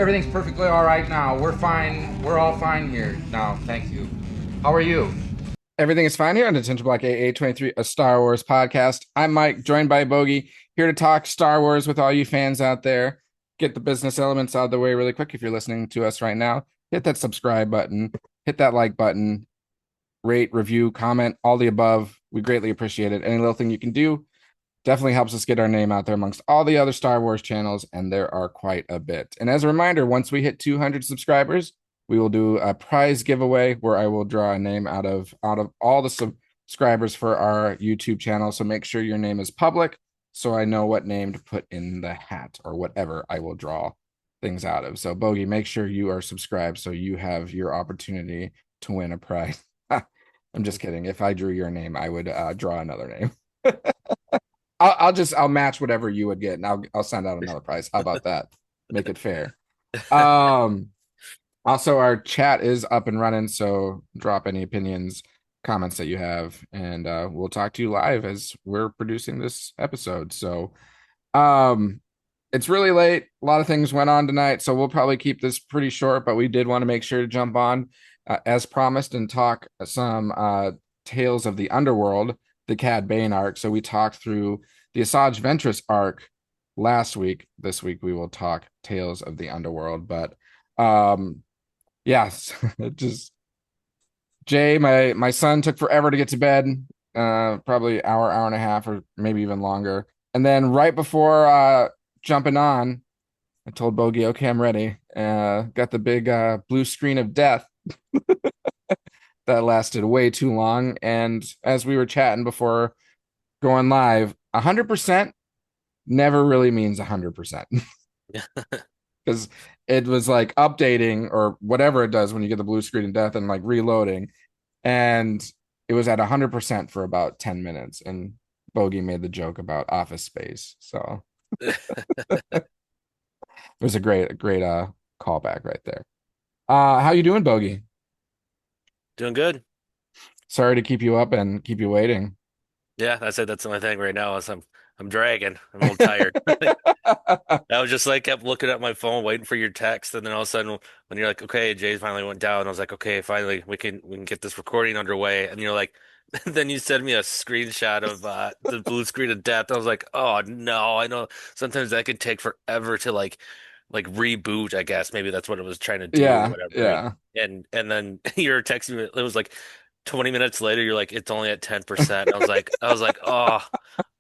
Everything's perfectly all right now. We're fine. We're all fine here now. Thank you. How are you? Everything is fine here on Detention Block AA23, a Star Wars podcast. I'm Mike, joined by Bogie, here to talk Star Wars with all you fans out there. Get the business elements out of the way really quick if you're listening to us right now. Hit that subscribe button, hit that like button, rate, review, comment, all the above. We greatly appreciate it. Any little thing you can do definitely helps us get our name out there amongst all the other Star Wars channels, and there are quite a bit. And as a reminder, once we hit 200 subscribers, we will do a prize giveaway where I will draw a name out of all the subscribers for our YouTube channel. So make sure your name is public so I know what name to put in the hat or whatever I will draw things out of. So Bogey, make sure you are subscribed so you have your opportunity to win a prize. I'm just kidding. If I drew your name, I would draw another name. I'll match whatever you would get, and I'll send out another prize. How about that? Make it fair. Um, Also, our chat is up and running, so drop any opinions, comments that you have, and we'll talk to you live as we're producing this episode. So, um, it's really late. A lot of things went on tonight, so we'll probably keep this pretty short, but we did want to make sure to jump on as promised and talk some Tales of the Underworld, the CAD Bane arc. So we talked through the Asajj Ventress arc last week. This week we will talk Tales of the Underworld, but yes, it just Jay, my son took forever to get to bed, probably hour and a half, or maybe even longer. And then right before jumping on, I told Bogey, okay, I'm ready. Got the big blue screen of death that lasted way too long. And as we were chatting before going live, 100% never really means 100%. Because it was like updating or whatever it does when you get the blue screen of death and like reloading. And it was at 100% for about 10 minutes. And Bogey made the joke about Office Space. So it was a great callback right there. How you doing, Bogey? Doing good. Sorry to keep you up and keep you waiting. Yeah, that's it. That's the only thing right now is I'm dragging. I'm a little tired. I was just like kept looking at my phone, waiting for your text, and then all of a sudden when you're like, okay, Jay finally went down, I was like, okay, finally we can get this recording underway. And you're like, then you send me a screenshot of the blue screen of death. I was like, oh no, I know sometimes that can take forever to like reboot, I guess. Maybe that's what it was trying to do or Yeah, whatever. yeah. And then you're texting me, it was like 20 minutes later, you're like, it's only at 10%. I was like, oh,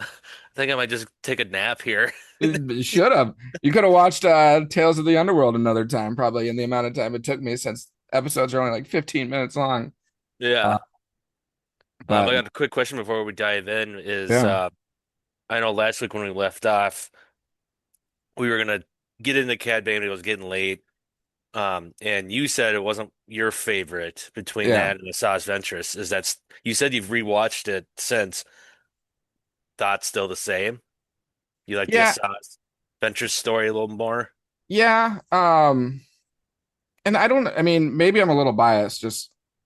I think I might just take a nap here. You should have. You could have watched Tales of the Underworld another time, probably in the amount of time it took me since episodes are only like 15 minutes long. Uh, Yeah. I but got a quick question before we dive in is yeah, I know last week when we left off, we were gonna get into Cad Bane, but it was getting late. And you said it wasn't your favorite between yeah, that and Asajj Ventress. You said you've rewatched it since. Thoughts still the same? You like the yeah, Asajj Ventress story a little more? yeah. And I mean, maybe I'm a little biased. I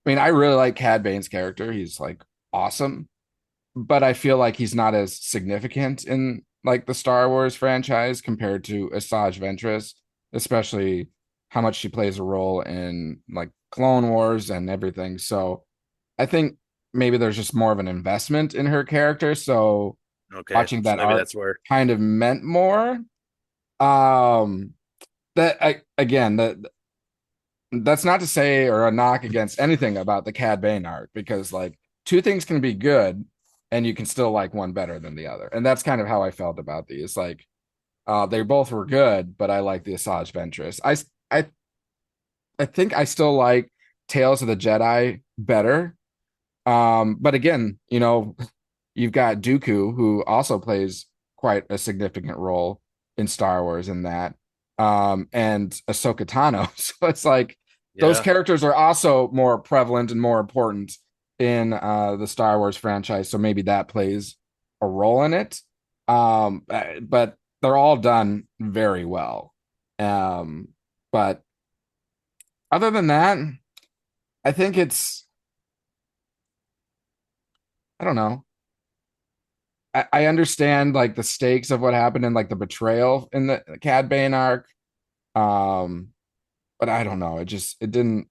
mean, I really like Cad Bane's character. He's like awesome, but I feel like he's not as significant in like the Star Wars franchise compared to Asajj Ventress, especially how much she plays a role in like Clone Wars and everything. So I think maybe there's just more of an investment in her character. So Okay, watching so that maybe arc that's where. kind of meant more. Um, that I again that that's not to say or a knock against anything about the Cad Bane arc because like two things can be good and you can still like one better than the other. And that's kind of how I felt about these. Like they both were good, but I like the Asajj Ventress. I I think I still like Tales of the Jedi better. But again, you've got Dooku who also plays quite a significant role in Star Wars in that. And Ahsoka Tano. So it's like those Yeah. characters are also more prevalent and more important in the Star Wars franchise. So maybe that plays a role in it. But they're all done very well. Um, but other than that, I think I don't know. I understand like the stakes of what happened in like the betrayal in the Cad Bane arc. Um, but I don't know. It didn't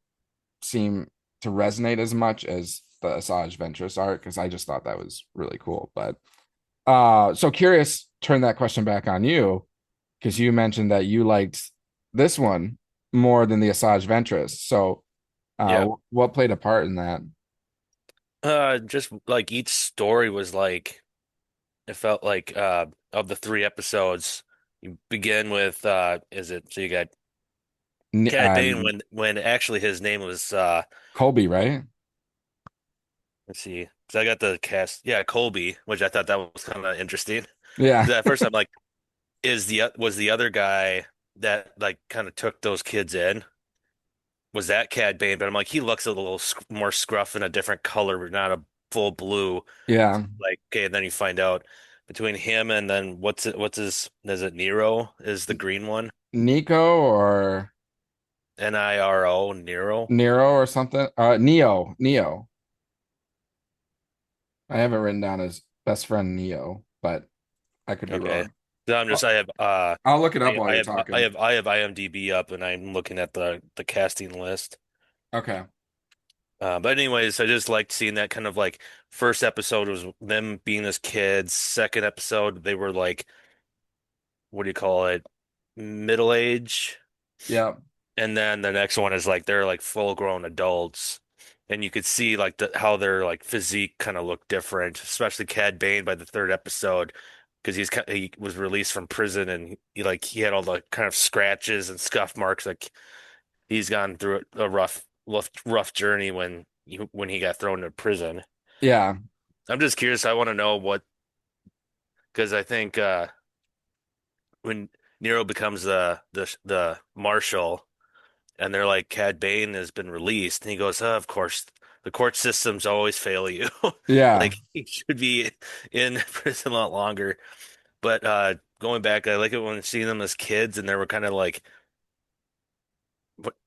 seem to resonate as much as the Asajj Ventress art because I just thought that was really cool. But so curious, turn that question back on you because you mentioned that you liked this one more than the Asajj Ventress. So Yeah. what played a part in that? Just like each story was like it felt like of the three episodes, you begin with is it so you got N- Cad Uh, Bane when actually his name was Colby, right? let's see, because I got the cast, yeah, Colby, which I thought that was kind of interesting. Yeah. Because at first I'm like, was the other guy that like kind of took those kids in? Was that Cad Bane? But I'm like, he looks a little more scruff in a different color, but not a full blue. Yeah. Like, okay, and then you find out between him and then what's his, is it Nero is the green one? Nico or Niro, Nero. Nero or something. Neo. I have it written down as best friend Neo, but I could be Okay. wrong. So I'm just I'll, I'll look it up while you're talking. I have IMDb up and I'm looking at the casting list. Okay. But anyways, I just liked seeing that kind of like first episode was them being as kids. Second episode, they were like, what do you call it? Middle age. Yeah. And then the next one is like they're like full grown adults. And you could see like how their like physique kind of looked different, especially Cad Bane by the third episode, because he was released from prison and he had all the kind of scratches and scuff marks. Like he's gone through a rough journey when he got thrown into prison. Yeah. I'm just curious. I want to know what because I think when Nero becomes the marshal and they're like Cad Bane has been released, and he goes, "Oh, of course, the court systems always fail you. Yeah. Like he should be in prison a lot longer." But going back, I like it when seeing them as kids, and they were kind of like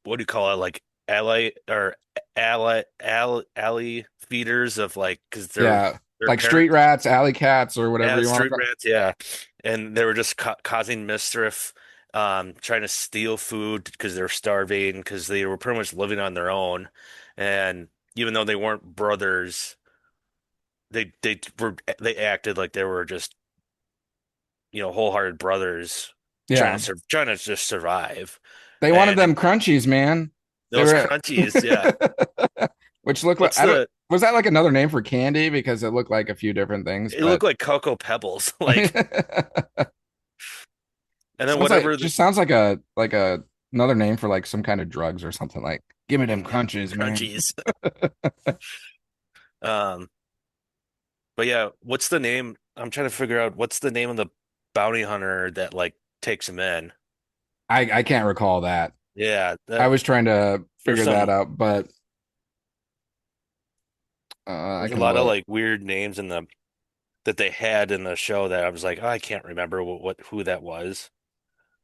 what do you call it, like ally or alley feeders of like because Yeah. their Like street parents. rats, alley cats, or whatever Yeah, you want to street call. rats, yeah. And they were just causing mischief, trying to steal food because they're starving, because they were pretty much living on their own. And even though they weren't brothers, they acted like they were just, wholehearted brothers Yeah. trying to just survive. They wanted And them crunchies, man. They those were crunchies, yeah. which looked like What's I don't the was that like another name for candy because it looked like a few different things, It but looked like Cocoa Pebbles, like, sounds and then like whatever just sounds like a another name for like some kind of drugs or something like give me them crunchies, man. crunchies. Um, But yeah, what's the name? I'm trying to figure out what's the name of the bounty hunter that like takes him in. I can't recall that. Yeah, I that was trying to there's figure that some out, but I there's a can lot of look. like weird names in the that they had in the show that I was like, oh, I can't remember what who that was.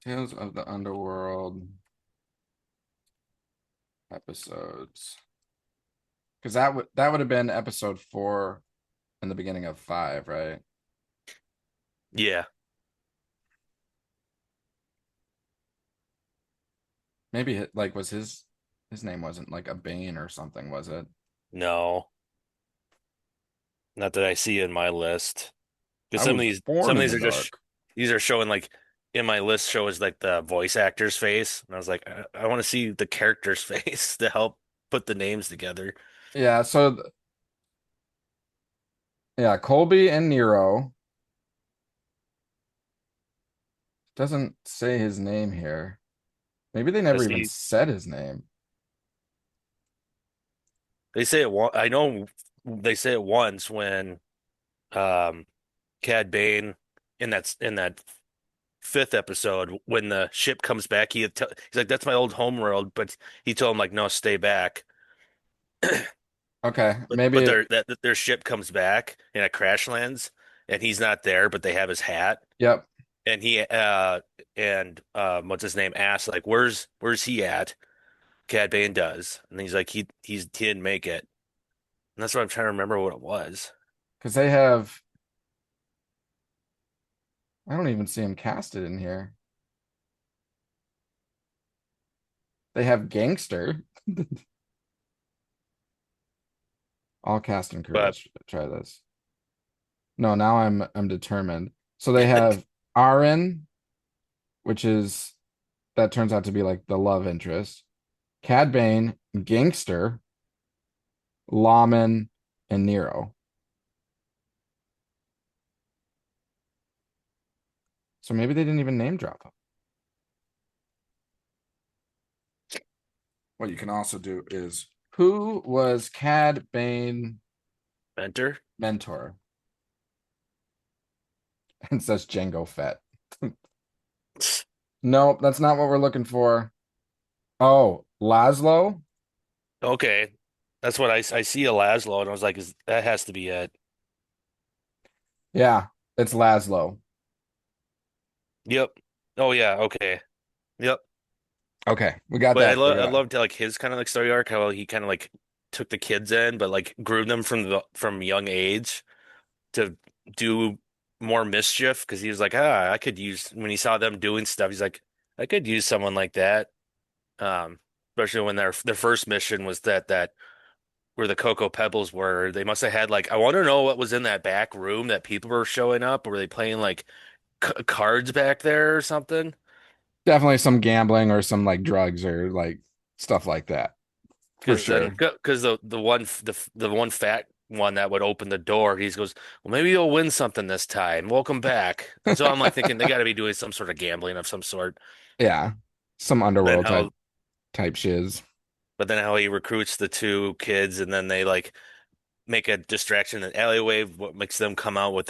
Tales of the Underworld episodes. Because that would have been episode 4 in the beginning of 5, right? Yeah, Maybe like was his name wasn't like a Bane or something, was it? no, not that I see in my list. Because I was born some of in these the are just dark. these are showing like in my list shows like the voice actor's face, and I was like, I want to see the character's face to help put the names together. Yeah, so yeah, Colby and Nero doesn't say his name here. Maybe they I never even see. said his name. They say it one. I know they say it once when um Cad Bane in that fifth episode when the ship comes back. He's like, "That's my old home world," but he told him like, "No, stay back." Okay, But maybe their ship comes back and it crash lands, and he's not there, but they have his hat, yep. and what's his name asks like, "Where's he at?" Cad Bane does, and he's like, he didn't make it, and that's what I'm trying to remember what it was. Because they have I don't even see him casted in here. They have Gangster. All cast and crew. But Let's try this. No, now I'm determined. So they have Aaron, which is that turns out to be like the love interest. Cad Bane, Gangster, Lawman, and Nero. So maybe they didn't even name drop them. What you can also do is who was Cad Bane Mentor. mentor? And says Django Fett. Nope, that's not what we're looking for. Oh, Laszlo? Okay, that's what I see a Laszlo, and I was like, is that has to be it? Yeah, it's Laszlo. Yep. Oh yeah. Okay. Yep. Okay, we got But that I figured out. loved like his kind of like story arc, how he kind of like took the kids in, but like grew them from young age to do more mischief because he was like, I could use when he saw them doing stuff, he's like, I could use someone like that. Um, Especially when their first mission was that where the Cocoa Pebbles were. They must have had like I want to know what was in that back room that people were showing up. Were they playing like c cards back there or something? Definitely some gambling or some like drugs or like stuff like that for Because sure. the one fat one that would open the door, he goes, well, maybe you'll win something this time. Welcome back. And so I'm like thinking they got to be doing some sort of gambling of some sort. Yeah, some Then underworld how, type shiz. but then how he recruits the two kids, and then they like make a distraction in the alleyway, what makes them come out with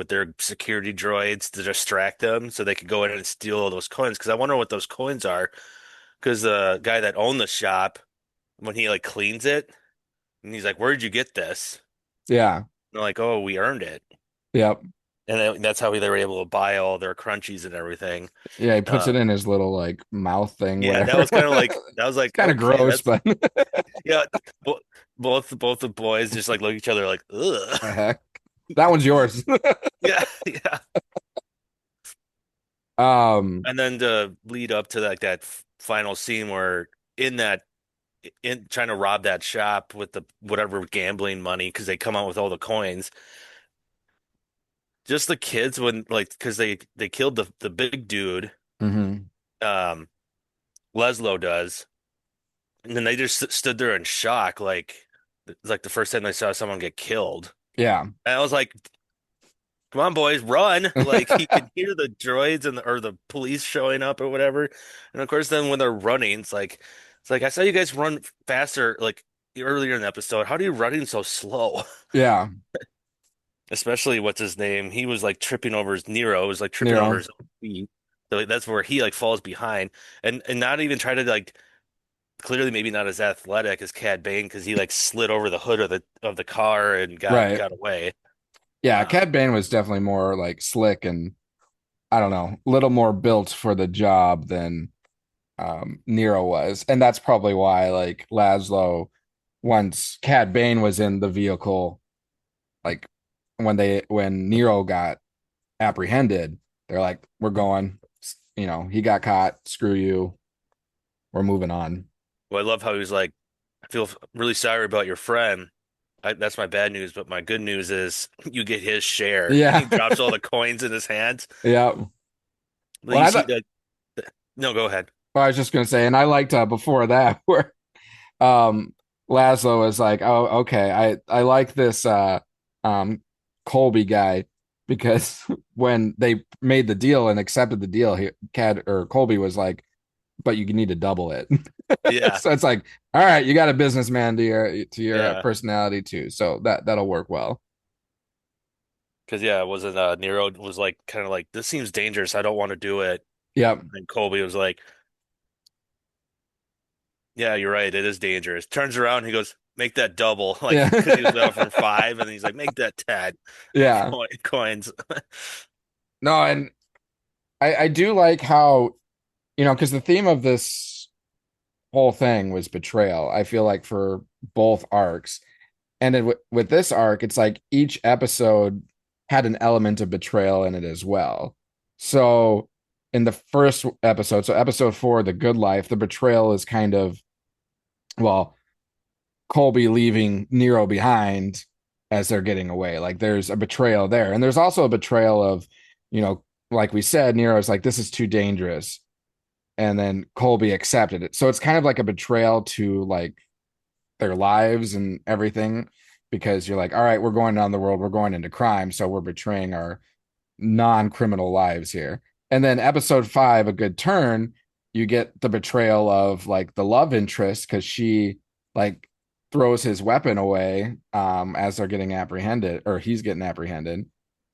their security droids to distract them, so they could go in and steal all those coins. Because I wonder what those coins are. Because the guy that owned the shop, when he like cleans it, and he's like, "Where'd you get this?" Yeah. They're like, "Oh, we earned it," Yep. and that's how they were able to buy all their crunchies and everything. Yeah, he puts Uh, it in his little like mouth thing, yeah, whatever. that was like It's kind of okay, gross, that's but yeah. Bo both the boys just like look at each other like, ugh. the heck. That one's yours. Yeah, yeah. Um, And then to lead up to like that final scene where in that in trying to rob that shop with the whatever gambling money because they come out with all the coins. Just the kids when like because they killed the big dude, mhm. um, Leslo does, and then they just stood there in shock, like the first time they saw someone get killed. Yeah. And I was like, "Come on, boys, run!" Like you can hear the droids or the police showing up or whatever. And of course, then when they're running, it's like I saw you guys run faster like earlier in the episode. How are you running so slow? Yeah. Especially what's his name? He was like tripping over his Nero was like tripping over Nero. his own feet. So like, that's where he like falls behind and not even try to like clearly maybe not as athletic as Cad Bane because he like slid over the hood of the car and Right. got away. Yeah, Uh, Cad Bane was definitely more like slick and I don't know, a little more built for the job than Nero was. And that's probably why like Laszlo, once Cad Bane was in the vehicle, like when Nero got apprehended, they're like, we're going, he got caught, screw you, we're moving on. well, I love how he was like, I feel really sorry about your friend. That's my bad news, but my good news is you get his share. And Yeah. he drops all the coins in his hands. Yeah. Well, Well, you I see thought that? No, go ahead. well, I was just gonna say, and I liked before that where um Laszlo was like, oh, okay, I like this um Colby guy because when they made the deal and accepted the deal, Cad or Colby was like, but you need to double it. Yeah, So it's like, all right, you got a businessman to your yeah. personality too, so that'll work well. Because yeah, it wasn't Nero was like kind of like this seems dangerous. I don't want to do it. Yep. And Colby was like, yeah, you're right. It is dangerous. Turns around, he goes, make that double, like because he was Yeah. offering five, and he's like, make that 10 Yeah. coins. No, and I do like how, because the theme of this whole thing was betrayal. I feel like for both arcs. And then with this arc, it's like each episode had an element of betrayal in it as well. So in the first episode, so episode 4, The Good Life, the betrayal is kind of, well, Colby leaving Nero behind as they're getting away. Like there's a betrayal there. And there's also a betrayal of, you know, like we said, Nero's like, this is too dangerous. And then Colby accepted it. So it's kind of like a betrayal to like their lives and everything, because you're like, all right, we're going down the world, we're going into crime. So we're betraying our non-criminal lives here. And then episode 5, A Good Turn, you get the betrayal of like the love interest, because she like throws his weapon away as they're getting apprehended, or he's getting apprehended.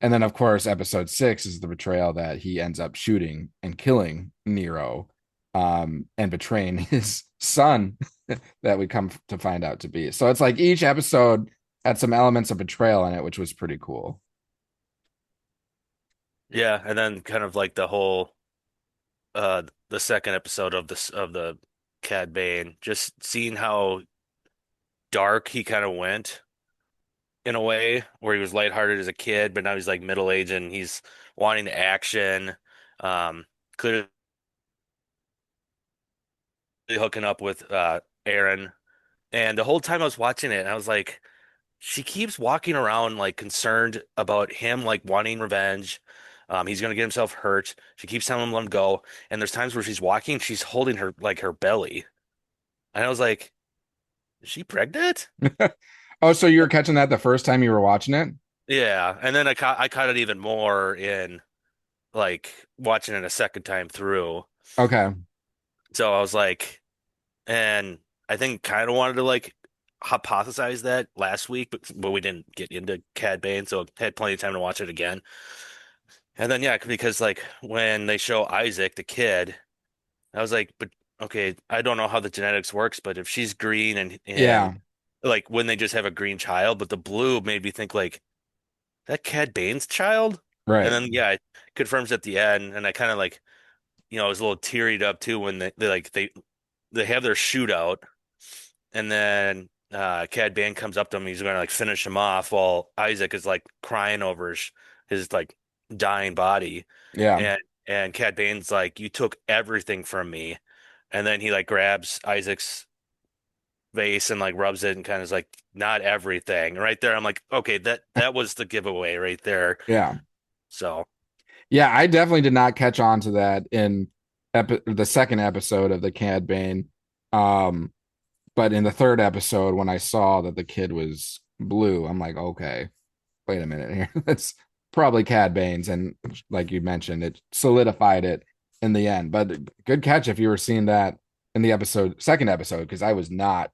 And then of course episode 6 is the betrayal that he ends up shooting and killing Nero, and betraying his son that we come to find out to be. So it's like each episode had some elements of betrayal in it, which was pretty cool. Yeah, and then kind of like the whole the second episode of this of the CAD Bane, just seeing how dark he kind of went in a way, where he was lighthearted as a kid, but now he's like middle aged and he's wanting action. Clearly hooking up with Aaron. And the whole time I was watching it, I was like, she keeps walking around like concerned about him, like wanting revenge. He's gonna get himself hurt. She keeps telling him let him go. And there's times where she's walking, she's holding her like her belly. And I was like, is she pregnant? Oh, so you were catching that the first time you were watching it? Yeah. And then I caught it even more in like watching it a second time through. Okay. So I was like, and I think kind of wanted to like hypothesize that last week, but we didn't get into Cad Bane, so had plenty of time to watch it again. And then yeah, because like when they show Isaac, the kid, I was like, but okay, I don't know how the genetics works, but if she's green and Yeah, like when they just have a green child, but the blue made me think like that Cad Bane's child. And right. then yeah, it confirms at the end, and I kind of like I was a little tearied up too when they have their shootout, and then Cad Bane comes up to him, he's gonna like finish him off while Isaac is like crying over his like dying body. Yeah. And Cad Bane's like, you took everything from me. And then he like grabs Isaac's face and like rubs it and kind of is like, not everything. Right there, I'm like, okay, that was the giveaway right there. Yeah. So Yeah, I definitely did not catch on to that in the second episode of the Cad Bane. Um, but in the third episode, when I saw that the kid was blue, I'm like, okay, wait a minute here. That's probably Cad Bane's. And like you mentioned, it solidified it in the end. But good catch if you were seeing that in the second episode, because I was not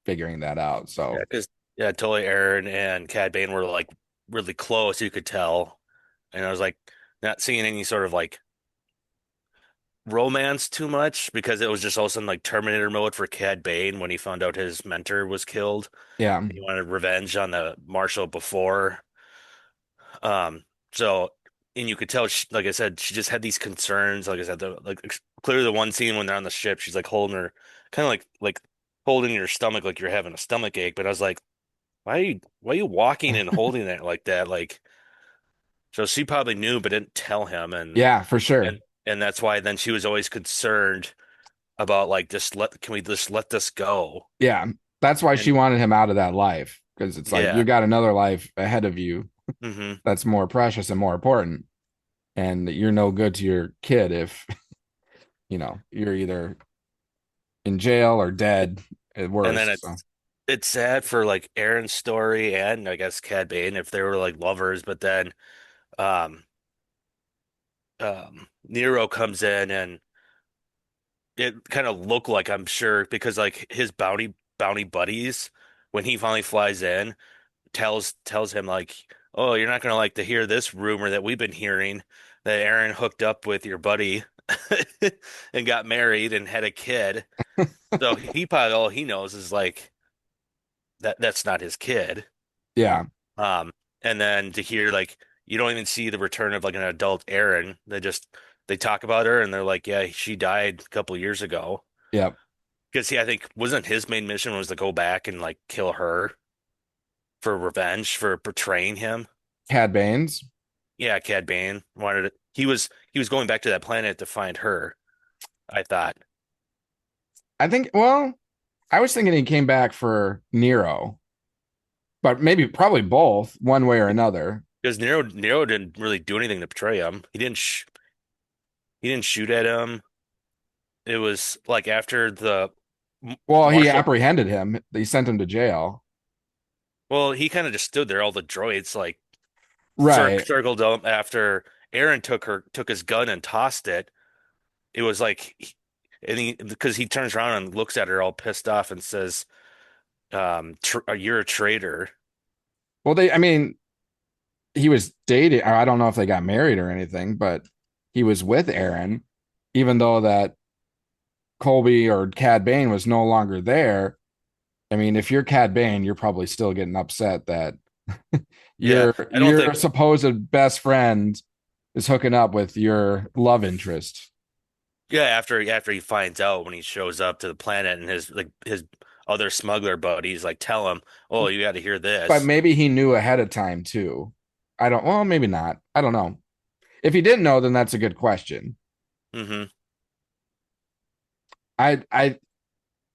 figuring that out. yeah, So because yeah, totally Aaron and Cad Bane were like really close, you could tell. And I was like not seeing any sort of like romance too much because it was just all of a sudden like Terminator mode for Cad Bane when he found out his mentor was killed. yeah, He wanted revenge on the marshal before. Um, so and you could tell, like I said, she just had these concerns. Like I said, clearly the one scene when they're on the ship, she's like holding her, kind of like holding your stomach like you're having a stomach ache. But I was like, why are you walking and holding it like that? Like, so she probably knew but didn't tell him, yeah, for sure. and that's why then she was always concerned about like can we just let this go? Yeah, that's why And she wanted him out of that life, because it's like yeah, you got another life ahead of you hmm that's more precious and more important, and you're no good to your kid if you're either in jail or dead at and then worst. So it's sad for like Aaron's story and I guess Cad Bane if they were like lovers, but then um Nero comes in and it kind of looked like I'm sure because like his bounty buddies when he finally flies in tells him like, oh, you're not gonna like to hear this rumor that we've been hearing that Aaron hooked up with your buddy and got married and had a kid. So he probably all he knows is like that's not his kid. yeah, Um, and then to hear like you don't even see the return of like an adult Aaron. They talk about her and they're like, yeah, she died a couple years ago. yeah. Because I think wasn't his main mission was to go back and like kill her for revenge for betraying him. Cad Bane's. Yeah, Cad Bane wanted it. He he was going back to that planet to find her, I thought. I think, well, I was thinking he came back for Nero, but maybe probably both, one way or another. Because Nero didn't really do anything to betray him. He didn't shoot at him. It was like after the Well, he Marshall. apprehended him. He sent him to jail. Well, he kind of just stood there. All the droids like Right. circled him after Aaron took his gun and tossed it. It was like, and he because he turns around and looks at her all pissed off and says, tr "You're a traitor." Well, I mean, he was dating. I don't know if they got married or anything, but he was with Aaron, even though that Colby or Cad Bane was no longer there. I mean, if you're Cad Bane, you're probably still getting upset that Yeah, I don't your think. supposed best friend is hooking up with your love interest. Yeah, after he finds out when he shows up to the planet and his other smuggler buddies like tell him, "Oh, you got to hear But this." maybe he knew ahead of time too. I don't, well, maybe not. I don't know. If he didn't know, then that's a good question. Hmm. I,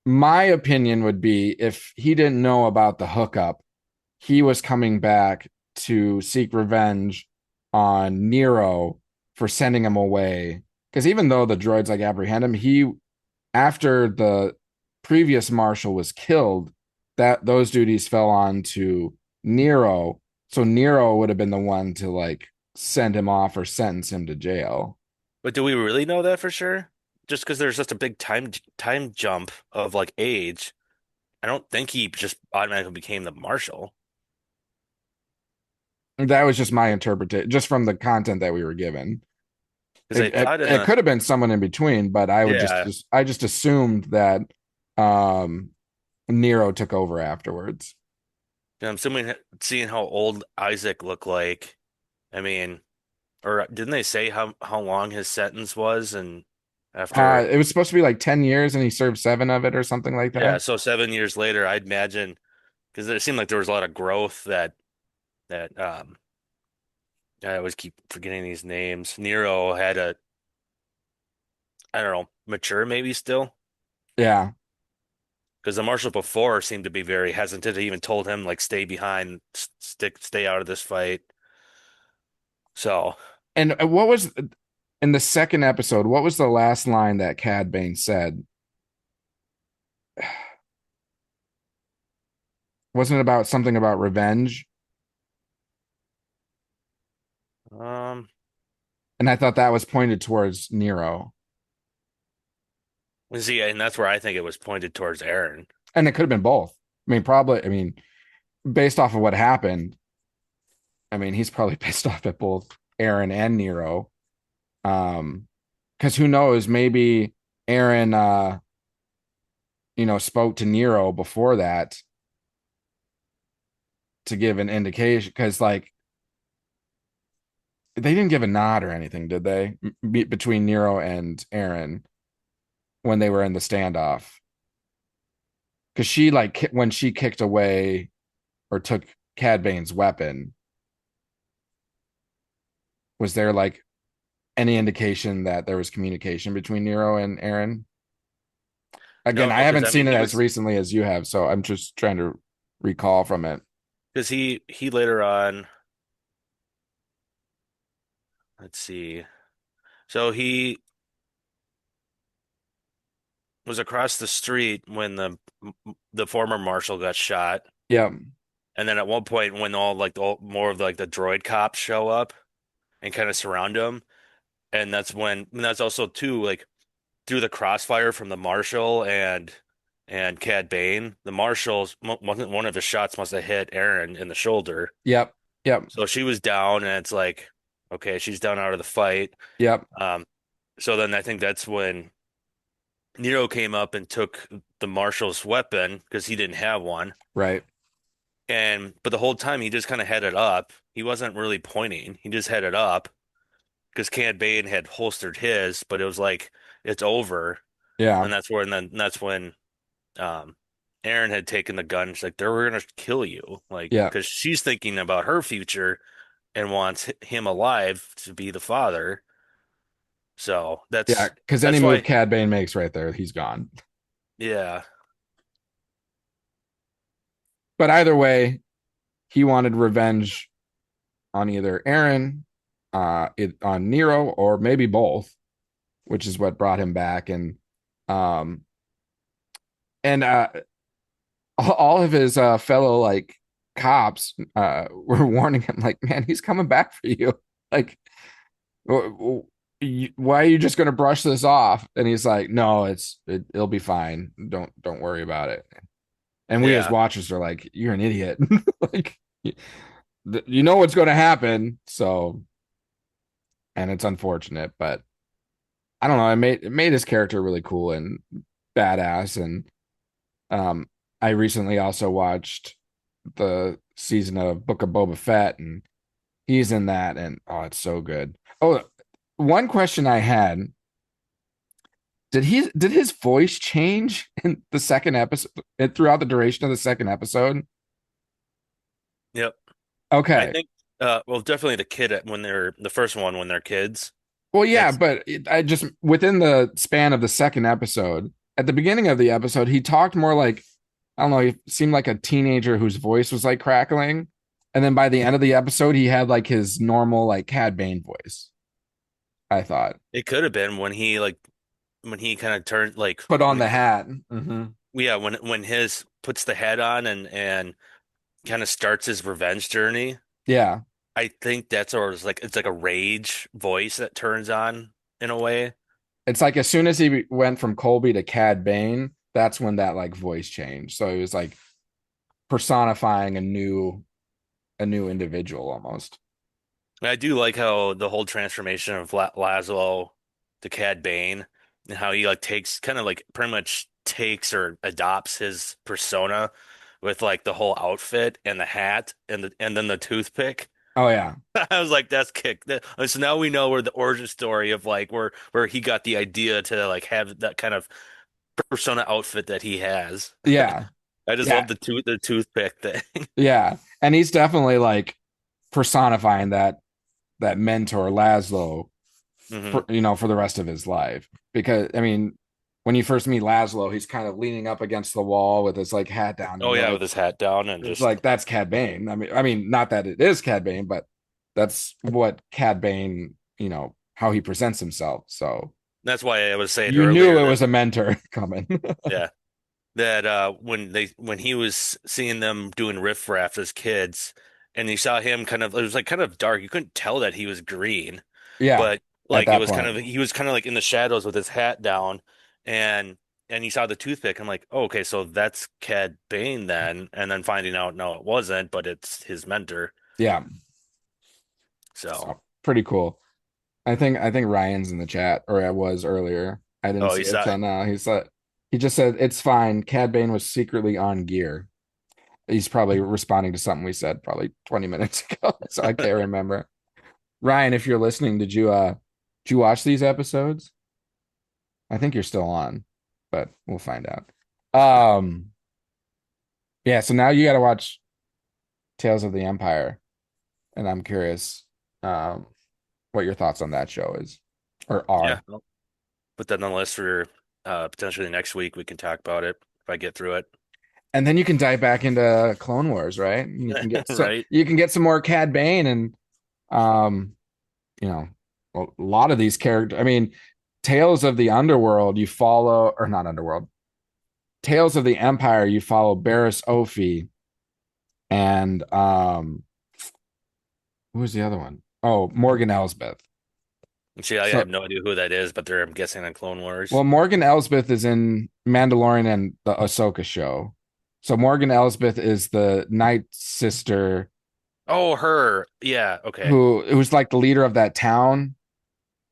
my opinion would be if he didn't know about the hookup, he was coming back to seek revenge on Nero for sending him away. Because even though the droids like apprehend him, after the previous marshal was killed, that those duties fell on to Nero. So Nero would have been the one to like send him off or sentence him to jail. But do we really know that for sure? Just because there's just a big time jump of like age, I don't think he just automatically became the marshal. That was just my interpretation, just from the content that we were given. Because I thought in It the could have been someone in between, but yeah, I just assumed that um Nero took over afterwards. I'm assuming seeing how old Isaac looked like. I mean, or didn't they say how long his sentence was? And after It was supposed to be like 10 years and he served 7 of it or something like yeah, that. so 7 years later, I'd imagine because it seemed like there was a lot of growth that I always keep forgetting these names. Nero had a I don't know mature maybe still. Yeah. Because the marshal before seemed to be very hesitant. He even told him like stay behind, stay out of this fight. So And what was in the second episode, what was the last line that Cad Bane said? Wasn't it about something about revenge? um, And I thought that was pointed towards Nero. see, and that's where I think it was pointed towards Aaron. And it could have been both. I mean, probably, I mean, based off of what happened, I mean, he's probably pissed off at both Aaron and Nero. Because who knows, maybe Aaron spoke to Nero before that to give an indication because like they didn't give a nod or anything, did they? Between Nero and Aaron when they were in the standoff. Because she like when she kicked away or took Cad Bane's weapon, was there like any indication that there was communication between Nero and Aaron? Again, No, I because haven't I mean seen it he as was recently as you have, so I'm just trying to recall from it. because he later on. Let's see. So he was across the street when the former marshal got shot, Yeah, and then at one point when more of like the droid cops show up and kind of surround him, and that's also too like through the crossfire from the marshal and Cad Bane, the marshal's one of his shots must have hit Aaron in the shoulder, yep, yep, so she was down, and it's like okay, she's down out of the fight. yep, Um, so then I think that's when Nero came up and took the marshal's weapon because he didn't have one. right. And but the whole time he just kind of had it up. He wasn't really pointing. He just had it up because Cad Bane had holstered his, but it was like it's over. Yeah, And that's when um Aaron had taken the gun. She's like, they're gonna kill you. Like, yeah. because she's thinking about her future and wants him alive to be the father. So Yeah, that's because any that's move why, Cad Bane makes right there, he's gone. yeah, But either way, he wanted revenge on either Aaron, on Nero, or maybe both, which is what brought him back. Um, and all of his fellow like cops were warning him, like, man, he's coming back for you. Like, why are you just going to brush this off? And he's like, no, it'll be fine. Don't worry about it. And we as yeah, watchers are like, you're an idiot. Like, you know what's going to happen. So, and it's unfortunate, but I don't know. It made his character really cool and badass. And um, I recently also watched the season of Book of Boba Fett, and he's in that, and oh, it's so good. Oh, one question I had: did his voice change in the second episode throughout the duration of the second episode? yep. I Okay. think, well, definitely the kid when they're the first one when they're kids. Well, yeah, It's but I just within the span of the second episode, at the beginning of the episode, he talked more like I don't know, he seemed like a teenager whose voice was like crackling. And then by the end of the episode, he had like his normal like Cad Bane voice, I thought. it could have been when he like when he kind of turned like Put on when the hat. Mm-hmm. yeah when his puts the head on and kind of starts his revenge journey. Yeah. I think that's or it's like a rage voice that turns on in a way. It's like as soon as he went from Colby to Cad Bane, that's when that like voice changed. So he was like personifying a new individual almost. And I do like how the whole transformation of Laszlo to Cad Bane and how he like takes kind of like pretty much takes or adopts his persona with like the whole outfit and the hat and then the toothpick. Oh yeah. I was like, that's kick. So now we know where the origin story of like where he got the idea to like have that kind of persona outfit that he has. Yeah. I just Yeah. love the toothpick thing. Yeah. And he's definitely like personifying that mentor Laszlo hmm for for the rest of his life. Because I mean, when you first meet Laszlo, he's kind of leaning up against the wall with his like hat down. Oh yeah, with his hat down and It's just like that's Cad Bane. I mean, not that it is Cad Bane, but that's what Cad Bane, how he presents himself. So that's why I was saying you knew earlier it that was a mentor coming. yeah. That when he was seeing them doing riff raff as kids and you saw him kind of it was like kind of dark. You couldn't tell that he was green, Yeah, but at like it that was kind point. of he was kind of like in the shadows with his hat down and and you saw the toothpick. I'm like, oh, okay, so that's Cad Bane then, and then finding out no, it wasn't, but it's his mentor. Yeah. So, So pretty cool. I think Ryan's in the chat, or I was earlier. I didn't oh, see you it saw till now. He just said it's fine. Cad Bane was secretly on gear. He's probably responding to something we said probably 20 minutes ago, so I can't remember. Ryan, if you're listening, did you watch these episodes? I think you're still on, but we'll find out. Yeah, so now you got to watch Tales of the Empire, and I'm curious um what your thoughts on that show is or yeah. are. I'll put that on the list for potentially next week. We can talk about it if I get through it. And then you can dive back into Clone Wars, right? And Right? you can get some more Cad Bane and um, you know, a lot of these characters. I mean, Tales of the Underworld, you follow or not Underworld. Tales of the Empire, you follow Barriss Offee and who was the other one? Oh, Morgan Elsbeth. See, I So have no idea who that is, but I'm guessing on Clone Wars. well, Morgan Elsbeth is in Mandalorian and the Ahsoka show. So Morgan Elsbeth is the Night Sister Oh, her. Yeah. Okay. who's like the leader of that town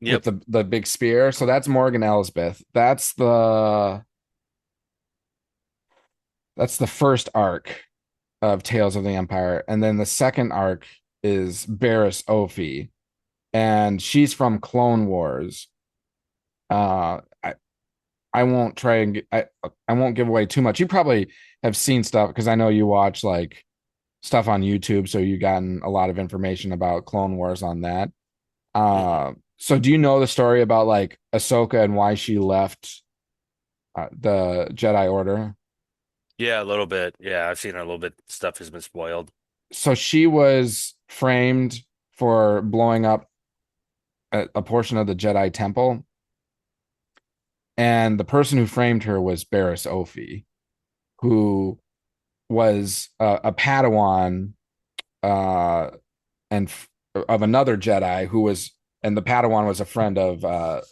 with Yep. the big spear. So that's Morgan Elsbeth. That's the first arc of Tales of the Empire, and then the second arc is Barriss Offee, and she's from Clone Wars. I won't try and I won't give away too much. You probably have seen stuff because I know you watch like stuff on YouTube, so you've gotten a lot of information about Clone Wars on that. hmm So do you know the story about like Ahsoka and why she left the Jedi Order? Yeah, a little bit. Yeah, I've seen a little bit. Stuff has been spoiled. So she was framed for blowing up a portion of the Jedi Temple, and the person who framed her was Barriss Offee, who was a Padawan uh, and of another Jedi who was, and the Padawan was a friend of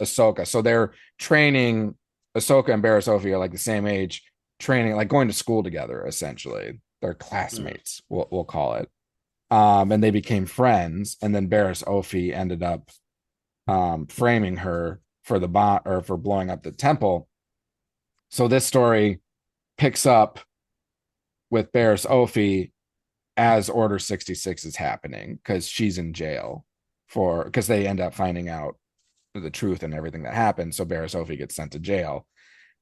Ahsoka. So they're training. Ahsoka and Barriss Offee are like the same age, training, like going to school together. Essentially, they're Mm. classmates. We'll call it. And they became friends. And then Barriss Offee ended up framing her for the bomb or for blowing up the temple. So this story picks up with Barriss Offee as Order 66 is happening because she's in jail for because they end up finding out the truth and everything that happened. So Barriss Offee gets sent to jail,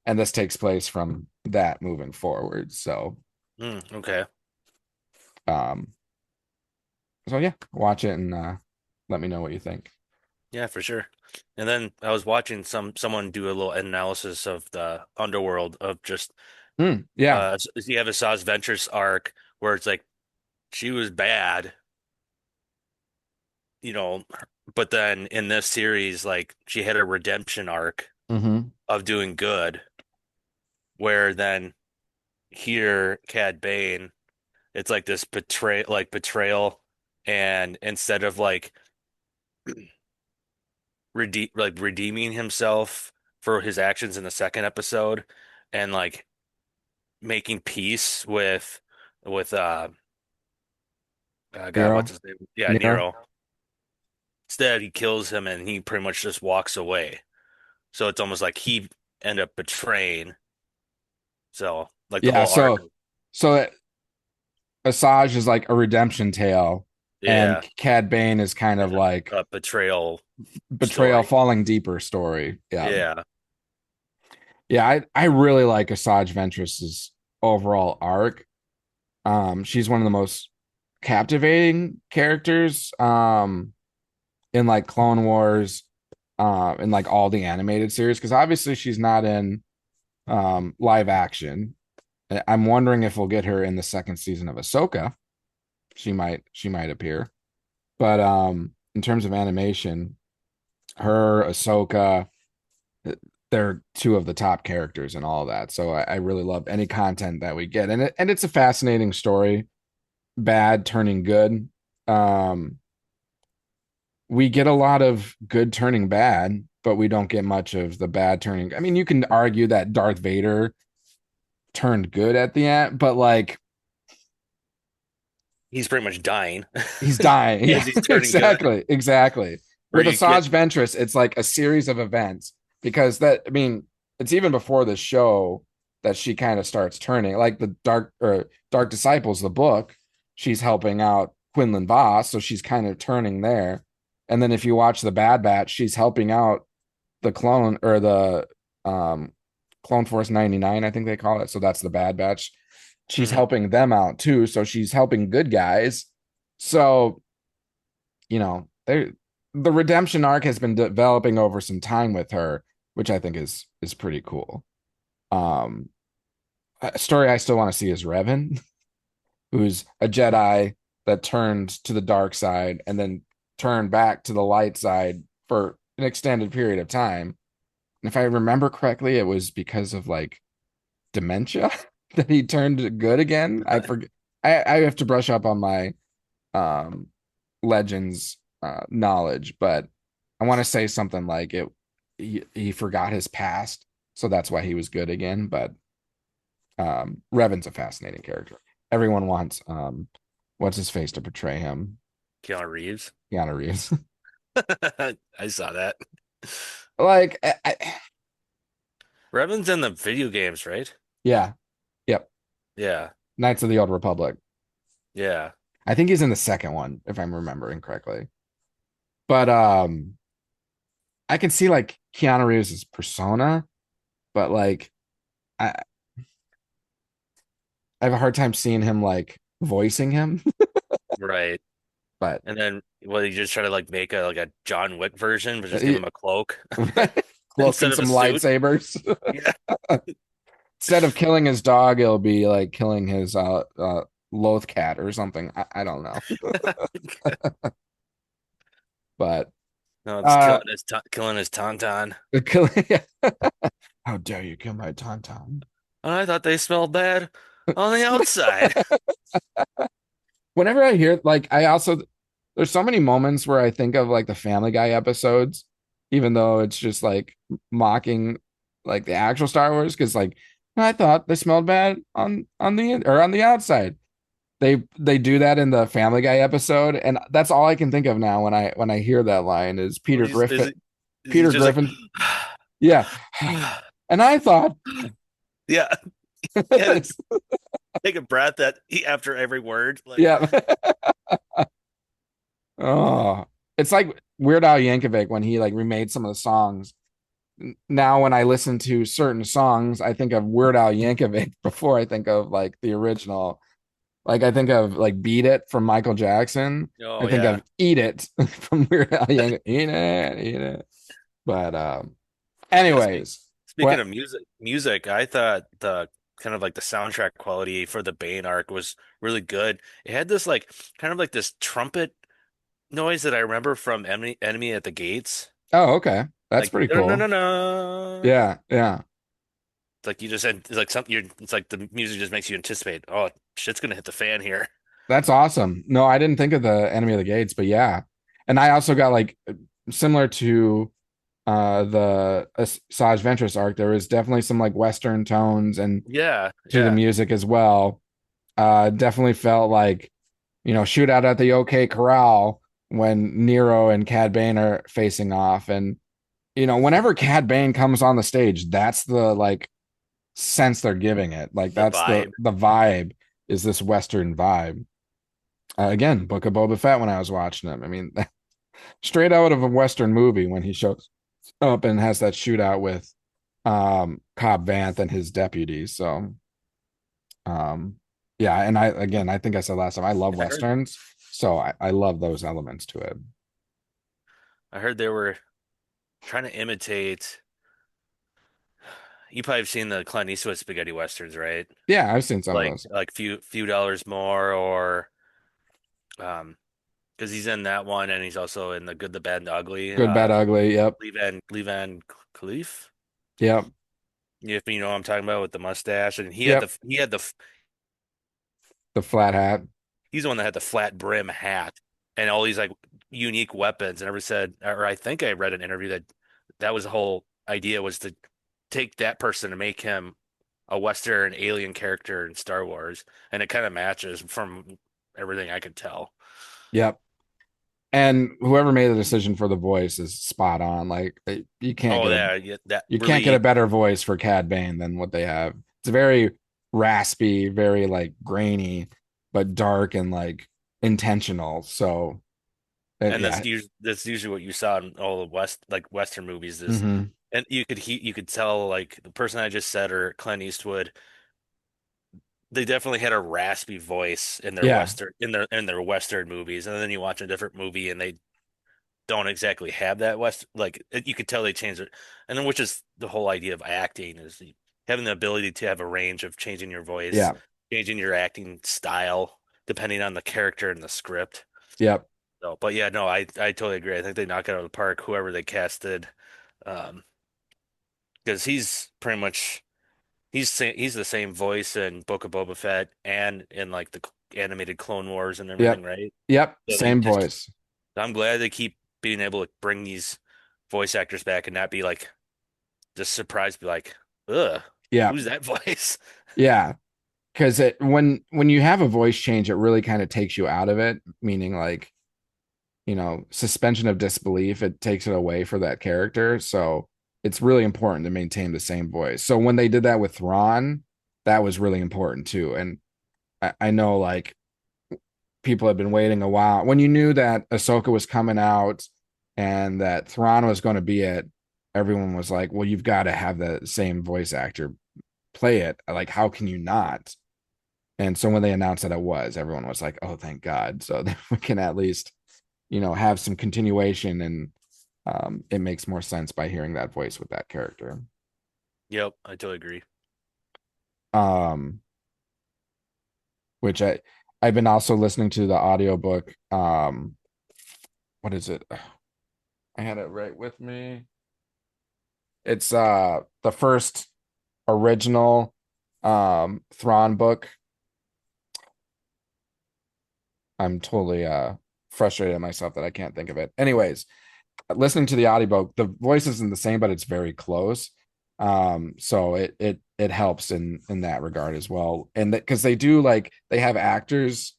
and this takes place from that moving forward. Okay. Um, so yeah, watch it and let me know what you think. Yeah, for sure. And then I was watching someone do a little analysis of the Underworld of just Yeah. you have a Saw's Ventures arc where it's like she was bad, you know, but then in this series, like she had a redemption arc Mm-hmm. of doing good, where then here, CAD Bane, it's like this betrayal, and instead of like redeeming himself for his actions in the second episode, and like making peace with God, what's Nero. his name? Yeah, Nero. Nero. Instead, he kills him and he pretty much just walks away. So it's almost like he ended up betraying. So like the Yeah. whole arc. So Asajj is like a redemption tale, and Yeah, Cad Bane is kind of and like a betrayal betrayal story. falling deeper story. Yeah. Yeah. Yeah, I really like Asajj Ventress's overall arc. She's one of the most captivating characters in like Clone Wars, in like all the animated series, because obviously she's not in live action. I'm wondering if we'll get her in the second season of Ahsoka. She might appear. But in terms of animation, her, Ahsoka, they're two of the top characters and all of that. So I really love any content that we get, and it's a fascinating story. Bad turning good. Um, we get a lot of good turning bad, but we don't get much of the bad turning. I mean, you can argue that Darth Vader turned good at the end, but like He's pretty much dying he's dying. Yeah, as he's turning good. exactly. Or With you get Asajj Ventress, it's like a series of events because that I mean, it's even before the show that she kind of starts turning. Like the Dark Disciples, the book, she's helping out Quinlan Voss, so she's kind of turning there. And then if you watch the Bad Batch, she's helping out the clone or the um Clone Force 99, I think they call it. So that's the Bad Batch. She's Mhm. helping them out too. So she's helping good guys. So the redemption arc has been developing over some time with her, which I think is pretty cool. Um, a story I still want to see is Revan, who's a Jedi that turned to the dark side and then turned back to the light side for an extended period of time. And if I remember correctly, it was because of like dementia that he turned good again. I forget. I have to brush up on my um Legends knowledge, but I want to say something like it. He forgot his past, so that's why he was good again. But Revan's a fascinating character. Everyone wants what's his face to portray him. Keanu Reeves. Keanu Reeves. I saw that. like, Revan's in the video games, right? yeah, yep. Yeah. Knights of the Old Republic. Yeah. I think he's in the second one, if I'm remembering correctly. But I can see like Keanu Reeves' persona, but like I I have a hard time seeing him like voicing him. Right. But And then, well, you just try to like make a John Wick version, but just give him a cloak cloak instead and of a some suit. lightsabers. Yeah. Instead of killing his dog, it'll be like killing his loath cat or something. I don't know. But No, it's uh killing his tauntaun. how dare you kill my tauntaun? I thought they smelled bad on the outside. Whenever I hear like I also there's so many moments where I think of like the Family Guy episodes, even though it's just like mocking like the actual Star Wars, because like I thought they smelled bad on the or on the outside. They do that in the Family Guy episode, and that's all I can think of now when I hear that line is What Peter is Griffin. he's Peter just like, Griffin, yeah. And I thought, yeah, yeah. Take a breath after every word. Like, yeah. Oh, it's like Weird Al Yankovic when he like remade some of the songs. Now, when I listen to certain songs, I think of Weird Al Yankovic before I think of like the original. Like I think of like Beat It from Michael Jackson. I oh think yeah. of Eat It from Weird Al Yankovic. Eat it, eat it. But Yeah, anyways, speaking what? of music, I thought the kind of like the soundtrack quality for the Bane arc was really good. It had this like kind of like this trumpet noise that I remember from Enemy at the Gates. Oh, okay. That's Like pretty no no cool. no no. Yeah, yeah. It's like you just said it's like something you're it's like the music just makes you anticipate, oh shit's gonna hit the fan here. That's awesome. No, I didn't think of the Enemy of the Gates, but yeah. And I also got like similar to the Saj Ventress arc, there was definitely some like Western tones and Yeah, to the yeah. music as well. Definitely felt like, shootout at the OK Corral when Nero and Cad Bane are facing off. And, whenever Cad Bane comes on the stage, that's the like sense they're giving it. Like The that's vibe. the vibe is this Western vibe. Again, Book of Boba Fett when I was watching him. I mean, straight out of a Western movie when he shows up and has that shootout with Cobb Vanth and his deputies. So um yeah, and I think I said last time I love I heard Westerns, so I love those elements to it. I heard they were trying to imitate. You probably have seen the Clint Eastwood spaghetti westerns, right? Yeah, I've seen some of those. Like few dollars more, or um, because he's in that one, and he's also in the Good, the Bad, and the Ugly. Good, Bad, Ugly. Yep. Levan Khalif. Yep. If you know what I'm talking about with the mustache, and Yep. The flat hat. he's the one that had the flat brim hat and all these like unique weapons. And ever said, or I think I read an interview that was the whole idea was to take that person and make him a Western alien character in Star Wars, and it kind of matches from everything I could tell. Yep. And whoever made the decision for the voice is spot on. Like you can't Oh, get a yeah, that you can't get a really, better voice for Cad Bane than what they have. It's very raspy, very like grainy, but dark and like intentional. So and yeah. that's usually what you saw in all the Western movies is, Hmm. and you could tell like the person I just said or Clint Eastwood, they definitely had a raspy voice in their Yeah. Western movies, and then you watch a different movie and they don't exactly have that you could tell they changed it, and then which is the whole idea of acting is having the ability to have a range of changing your voice, Yeah. changing your acting style depending on the character and the script. Yep. So, but yeah, no, I totally agree. I think they knock it out of the park, whoever they casted, um, because he's pretty much he's the same voice in Book of Boba Fett and in like the animated Clone Wars and everything, Yep. right? Yep. So they Same just voice. I'm glad they keep being able to bring these voice actors back and not be like just surprised, be like, ugh, Yeah. who's that voice? Yeah. Because when you have a voice change, it really kind of takes you out of it, meaning like, suspension of disbelief. It takes it away for that character. So it's really important to maintain the same voice. So when they did that with Thrawn, that was really important too. And I know like people have been waiting a while. When you knew that Ahsoka was coming out and that Thrawn was going to be it, everyone was like, well, you've got to have the same voice actor play it. Like, how can you not? And so when they announced that it was, everyone was like, "Oh, thank God!" So that we can at least, have some continuation, and it makes more sense by hearing that voice with that character. Yep, I totally agree. Um, which I've been also listening to the audiobook. What is it? I had it right with me. It's the first original Thrawn book. I'm totally frustrated at myself that I can't think of it. Anyways, listening to the audiobook, the voice isn't the same, but it's very close. So it helps in that regard as well. And because they do, like, they have actors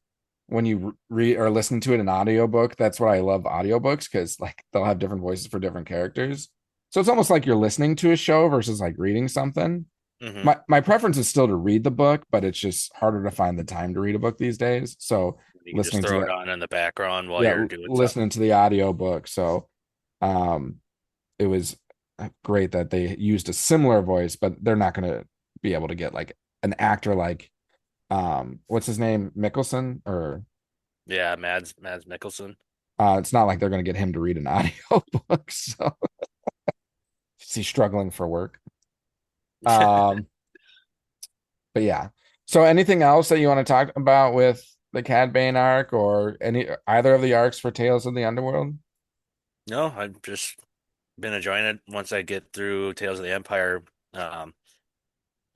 when you read or listen to it in audiobook. That's what I love audiobooks, because like they'll have different voices for different characters. So it's almost like you're listening to a show versus like reading something. Hmm. My preference is still to read the book, but it's just harder to find the time to read a book these days. So You can just listening to throw it the on in the background while yeah, you're doing something. listening to the audio book. So um it was great that they used a similar voice, but they're not going to be able to get like an actor like what's his name, Mickelson, or Yeah, Mads Mikkelsen. it's not like they're going to get him to read an audio book. So he's struggling for work. Um but yeah. So anything else that you want to talk about with the Cad Bane arc, or any either of the arcs for Tales of the Underworld? No, I've just been enjoying it once I get through Tales of the Empire. Um,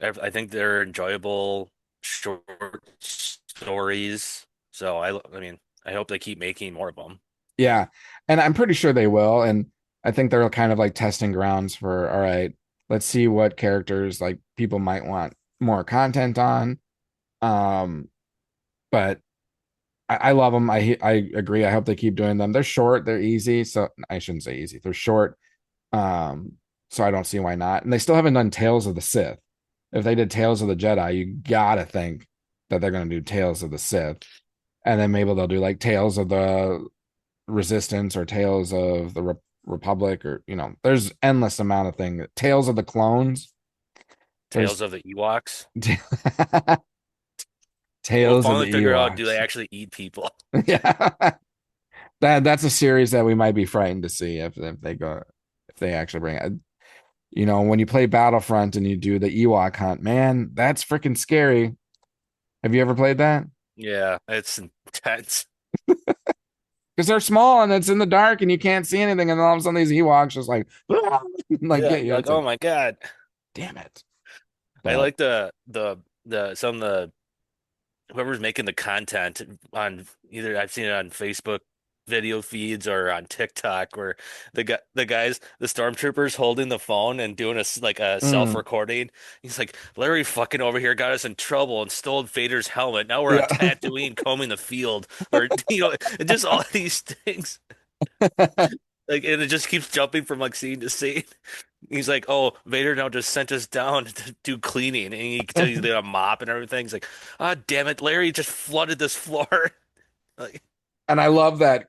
I think they're enjoyable short stories. So I mean, I hope they keep making more of them. Yeah. And I'm pretty sure they will. And I think they're kind of like testing grounds for, all right, let's see what characters like people might want more content on. Um, but I love them. I agree. I hope they keep doing them. They're short, they're easy. So I shouldn't say easy. They're short. Um, so I don't see why not. And they still haven't done Tales of the Sith. If they did Tales of the Jedi, you gotta think that they're gonna do Tales of the Sith. And then maybe they'll do like Tales of the Resistance or Tales of the Republic, or there's endless amount of things. Tales of the Clones. Tales There's of the Ewoks. We'll Tales of finally the figure out, do they Ewoks. actually eat people? Yeah, that's a series that we might be frightened to see if they actually bring it. When you play Battlefront and you do the Ewok hunt, man, that's freaking scary. Have you ever played that? Yeah, it's intense. Because they're small and it's in the dark and you can't see anything, and then all of a sudden these Ewoks just like like Yeah, get you. you're like, It's oh like, my God. damn it. I But like the some of the whoever's making the content on either I've seen it on Facebook video feeds or on TikTok where the stormtroopers holding the phone and doing like a mm, self-recording. He's like, Larry fucking over here got us in trouble and stole Vader's helmet. Now we're on yeah. Tatooine combing the field, or and just all these things. Like, and it just keeps jumping from like scene to scene. He's like, "Oh, Vader now just sent us down to do cleaning," and he can tell he's gonna mop and everything. He's like, "Ah, damn it, Larry just flooded this floor." Like, And I love that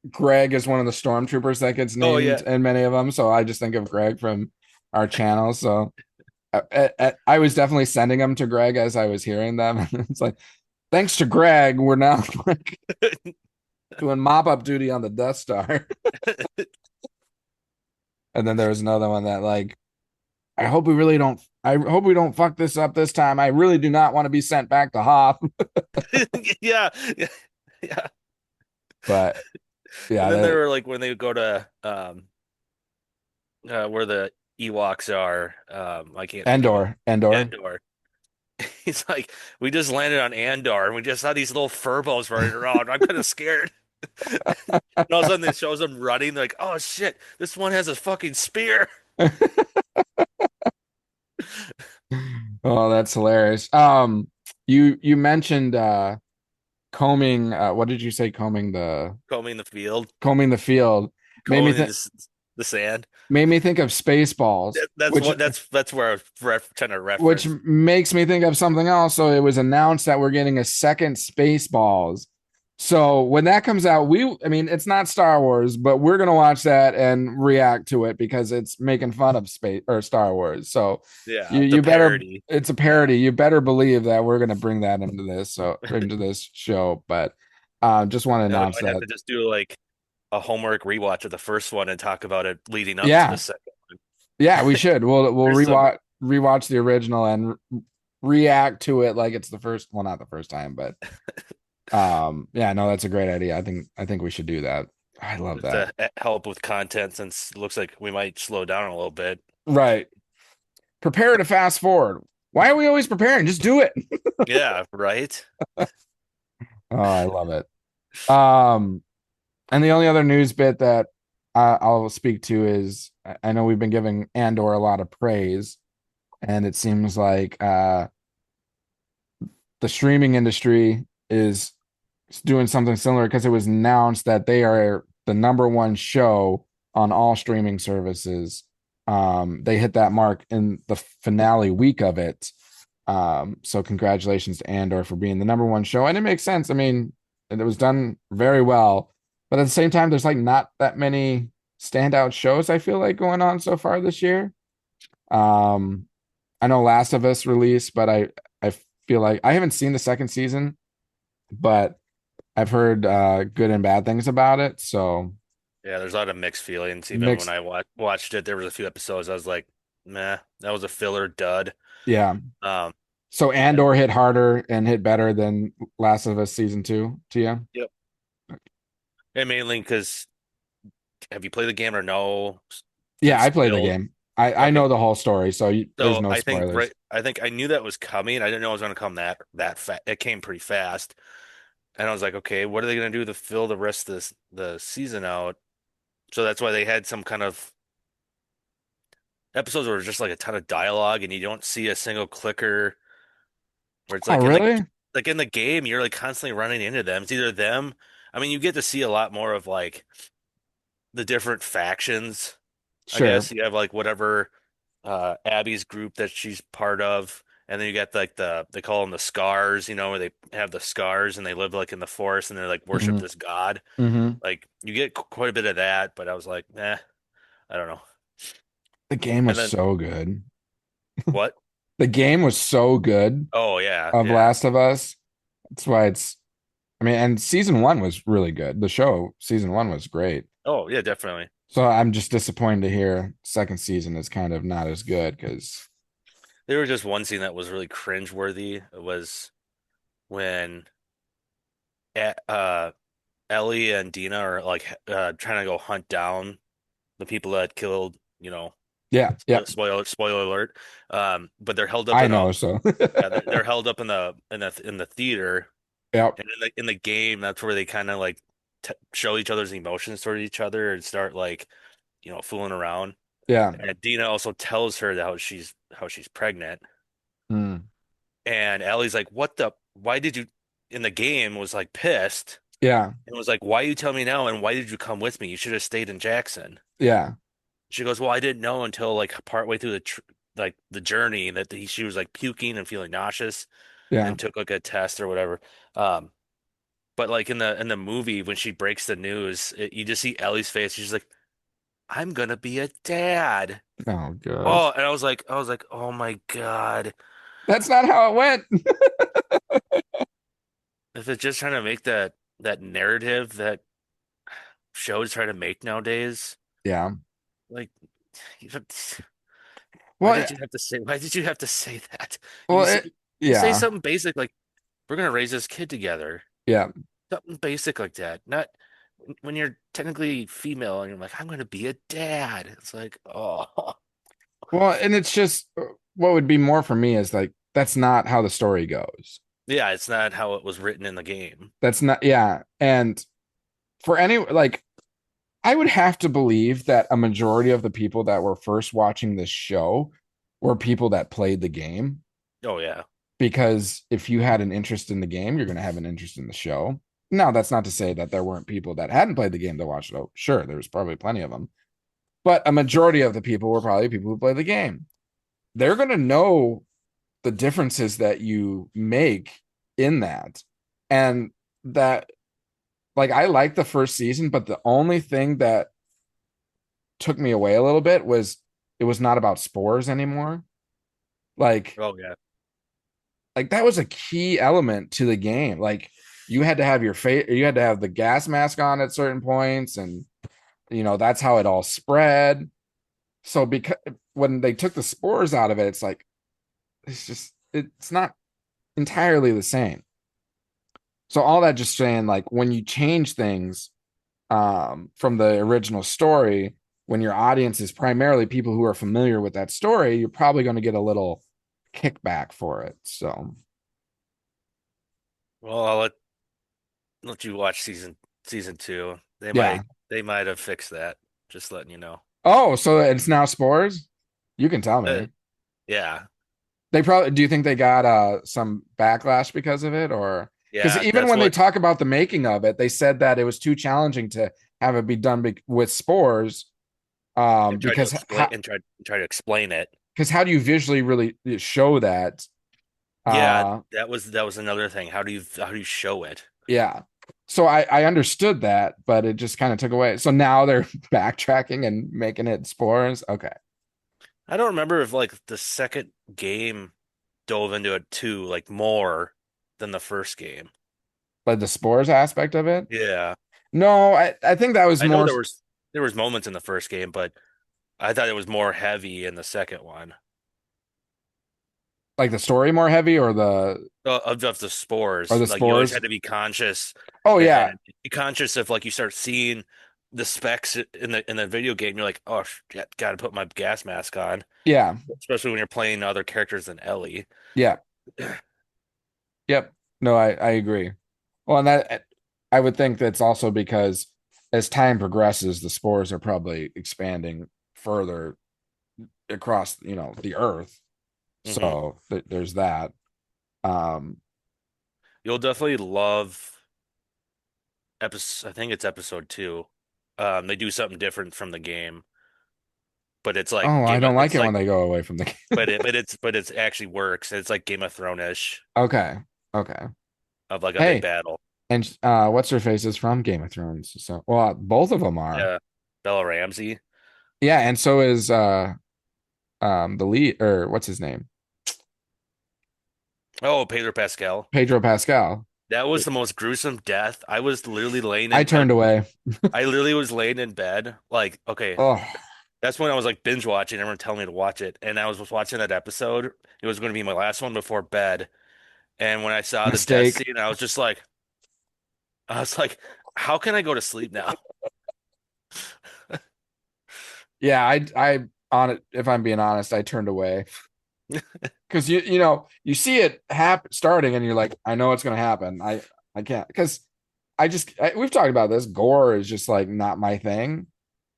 Greg is one of the stormtroopers that gets oh named yeah, in many of them. So I just think of Greg from our channel. So I was definitely sending them to Greg as I was hearing them. It's like, thanks to Greg, we're now like doing mop up duty on the Death Star. And then there was another one that like, I hope we don't fuck this up this time. I really do not want to be sent back to Hoth. yeah, yeah, yeah. But And yeah, then there were like when they would go to where the Ewoks are, I can't think of it. Endor. Endor. He's like, we just landed on Andor and we just saw these little furbos running around. I'm kind of scared. And all of a sudden, it shows them running. They're like, "Oh shit, this one has a fucking spear." Oh, that's hilarious. You mentioned combing what did you say, Combing the field, combing the field, made me combing think the sand. of Spaceballs, That's what that's where I was trying to which reference. makes me think of something else. So it was announced that we're getting a second Spaceballs, So when that comes out, I mean, it's not Star Wars, but we're gonna watch that and react to it because it's making fun of space or Star Wars. So Yeah, you the better, parody. it's a Yeah. parody. You better believe that we're gonna bring that into this, so into this show. But just want to Now we announce might have that. to just do like a homework rewatch of the first one and talk about it leading up to the Yeah, second one. yeah, we should. We'll There's some, rewatch the original and react to it like it's the first. Well, not the first time, but yeah, no, that's a great idea. I think we should do that. I love just that. to help with content since it looks like we might slow down a little bit. Right. Prepare to fast forward. Why are we always preparing? Just do it. Yeah, right. Oh, I love it. Um, and the only other news bit that I'll speak to is I know we've been giving Andor a lot of praise, and it seems like the streaming industry is doing something similar because it was announced that they are the number one show on all streaming services. They hit that mark in the finale week of it. So congratulations to Andor for being the number one show. And it makes sense. I mean, it was done very well. But at the same time, there's like not that many standout shows I feel like going on so far this year. Um, I know Last of Us released, but I feel like I haven't seen the second season, but I've heard good and bad things about it. So Yeah, there's a lot of mixed feelings. Even when mixed, I watched it, there was a few episodes I was like, "Meh, that was a filler dud." yeah. Um, So and Andor hit harder and hit better than Last of Us season two to you? yep, and mainly because have you played the game or no? Yeah, Been I played the spoiled. game. I Okay, know the whole story, so there's so no I think spoilers. I think I knew that was coming. I didn't know it was going to come that fast. It came pretty fast, and I was like, okay, what are they going to do to fill the rest of the season out? So that's why they had some kind of episodes where it's just like a ton of dialogue, and you don't see a single clicker. Where it's Oh, like in really? the game, you're like constantly running into them. It's either them. I mean, you get to see a lot more of like the different factions. I Sure. guess you have like whatever Abby's group that she's part of, and then you got like they call them the Scars, where they have the scars and they live like in the forest and they like worship Hmm. this god. Hmm. Like you get quite a bit of that, but I was like, I don't know. The game And was then so good. what? The game was so good Oh yeah, of yeah. Last of Us. That's why I mean, and season one was really good. The show, season one was great. Oh yeah, definitely. So I'm just disappointed to hear second season is kind of not as good because, There was just one scene that was really cringeworthy. It was when E- uh Ellie and Dina are like trying to go hunt down the people that killed, yeah, yeah, spoiler alert. But they're held up I in a know. So, yeah, they're held up in the theater, yeah, and in the game, that's where they kind of like t show each other's emotions toward each other and start like, fooling around. yeah, And Dina also tells her that how she's pregnant, mm, and Ellie's like, "What the? Why did you?" In the game was like pissed yeah, and was like, "Why you tell me now? And why did you come with me? You should have stayed in Jackson." yeah, She goes, "Well, I didn't know until like partway through the journey that she was like puking and feeling nauseous, yeah. and took like a test or whatever." Um, but like in the movie when she breaks the news, you just see Ellie's face. She's like, "I'm gonna be a dad." Oh gosh, Oh, and I was like, "Oh my God." that's not how it went. If it's just trying to make that narrative that shows try to make nowadays, Yeah. like, you have- Well, why did you have to say that? You well, can say, you say yeah, something basic like, "We're gonna raise this kid together." yeah. Something basic like that. Not when you're technically female and you're like, "I'm gonna be a dad." It's like, oh, Well, and it's just what would be more for me is like that's not how the story goes. yeah, it's not how it was written in the game. That's not, yeah. And for any like I would have to believe that a majority of the people that were first watching this show were people that played the game Oh yeah, because if you had an interest in the game, you're going to have an interest in the show. Now, that's not to say that there weren't people that hadn't played the game that watched it. Oh, sure, there's probably plenty of them, but a majority of the people were probably people who play the game. They're going to know the differences that you make in that, and that. like I liked the first season, but the only thing that took me away a little bit was it was not about spores anymore. Like Oh yeah. like that was a key element to the game. Like you had to have your face, you had to have the gas mask on at certain points, and that's how it all spread. So because when they took the spores out of it, it's like it's not entirely the same. So all that just saying, like when you change things from the original story, when your audience is primarily people who are familiar with that story, you're probably going to get a little kickback for it. So, Well, I'll let you watch season two. They yeah. might have fixed that. Just letting you know. Oh, so it's now spores? You can tell Uh, me. yeah, They probably do you think they got some backlash because of it, or because yeah. even That's when they what talk about the making of it, they said that it was too challenging to have it be done with spores and tried to because explain and try to explain it. how do you visually really show that? Yeah, Uh that was another thing. How do you show it? yeah. So I understood that, but it just kind of took away. So now they're backtracking and making it spores. Okay. I don't remember if like the second game dove into it too, like more than the first game. But the spores aspect of it? Yeah. No, I think that was I know more there was moments in the first game, but I thought it was more heavy in the second one. like the story more heavy Of the or spores. the Like you always spores. had to be conscious Oh yeah. and be conscious of like you start seeing the specs in the video game, you're like, oh shit, gotta put my gas mask on. Yeah. Especially when you're playing other characters than Ellie. Yeah. Yep. No, I agree. Well, and that I would think that's also because as time progresses, the spores are probably expanding further across, the earth. Hmm. So there's that. Um, You'll definitely love episode. I think it's episode two. They do something different from the game, but it's like oh, I Game of. don't like It's it when like, they go away from the game. but it's actually works. It's like Game of Thrones-ish Okay. Okay. of like a big Hey, battle. and what's her face is from Game of Thrones. So, well, both of them are. Yeah, Bella Ramsey. Yeah, and so is the lead or what's his name? Oh, Pedro Pascal. Pedro Pascal. That was the most gruesome death. I was literally laying I in turned away. I literally was laying in bed, like, okay, Oh, that's when I was like binge watching, everyone telling me to watch it. And I was watching that episode. It was going to be my last one before bed. And when I saw the death mistake. scene, I was like, how can I go to sleep now? Yeah, I on it. If I'm being honest, I turned away because you see it starting and you're like, I know it's gonna happen. I can't because we've talked about this. Gore is just like not my thing.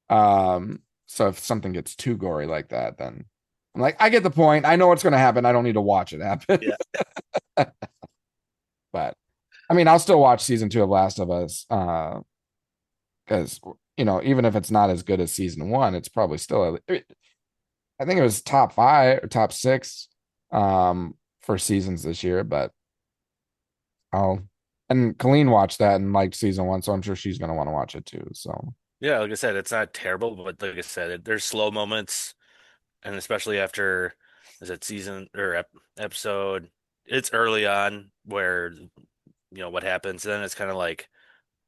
So if something gets too gory like that, then I'm like, I get the point. I know what's gonna happen. I don't need to watch it happen. Yeah. But I mean, I'll still watch season 2 of Last of Us. Because even if it's not as good as season 1, it's probably still I think it was top 5 or top 6 for seasons this year, but I'll and Colleen watched that and liked season 1, so I'm sure she's gonna want to watch it too. So Yeah, like I said, it's not terrible, but like I said, there's slow moments, and especially after, is it season or episode? It's early on where what happens. Then it's kind of like,